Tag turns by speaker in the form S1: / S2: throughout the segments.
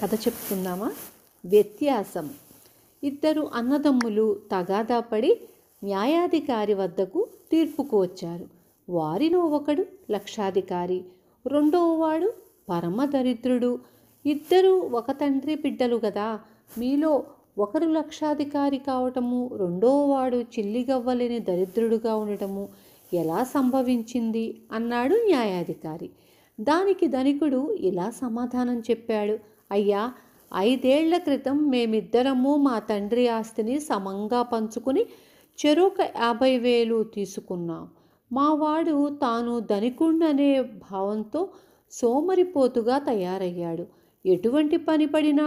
S1: కథ చెప్పుకుందామా? వ్యత్యాసం. ఇద్దరు అన్నదమ్ములు తగాదా పడి న్యాయాధికారి వద్దకు తీర్పుకు వచ్చారు. వారిలో ఒకడు లక్షాధికారి, రెండవవాడు పరమ దరిద్రుడు. ఇద్దరు ఒక తండ్రి బిడ్డలు కదా. మీలో ఒకరు లక్షాధికారి కావటము, రెండవవాడు చిల్లిగవ్వలేని దరిద్రుడుగా ఉండటము ఎలా సంభవించింది అన్నాడు న్యాయాధికారి. దానికి ధనికుడు ఇలా సమాధానం చెప్పాడు. అయ్యా, 5 ఏళ్ల క్రితం మేమిద్దరము మా తండ్రి ఆస్తిని సమంగా పంచుకుని చెరొక 50,000 తీసుకున్నాం. మావాడు తాను ధనికుడనే భావంతో సోమరిపోతుగా తయారయ్యాడు. ఎటువంటి పని పడినా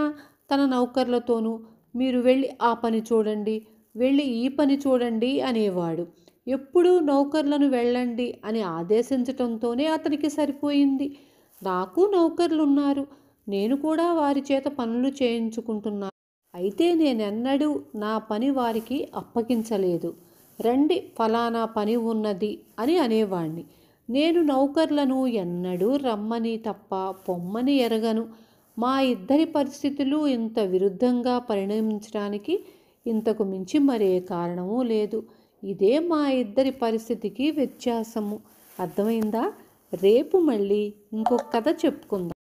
S1: తన నౌకర్లతోనూ మీరు వెళ్ళి ఆ పని చూడండి, వెళ్ళి ఈ పని చూడండి అనేవాడు. ఎప్పుడూ నౌకర్లను వెళ్ళండి అని ఆదేశించటంతోనే అతనికి సరిపోయింది. నాకు నౌకర్లున్నారు, నేను కూడా వారి చేత పనులు చేయించుకుంటున్నాను. అయితే నేనెన్నడూ నా పని వారికి అప్పగించలేదు. రండి, ఫలానా పని ఉన్నది అని అనేవాణ్ణి. నేను నౌకర్లను ఎన్నడూ రమ్మని తప్ప పొమ్మని ఎరగను. మా ఇద్దరి పరిస్థితులు ఇంత విరుద్ధంగా పరిణమించడానికి ఇంతకు మించి మరే కారణమూ లేదు. ఇదే మా ఇద్దరి పరిస్థితికి వ్యత్యాసము. అర్థమైందా? రేపు మళ్ళీ ఇంకొక కథ చెప్పుకుందాం.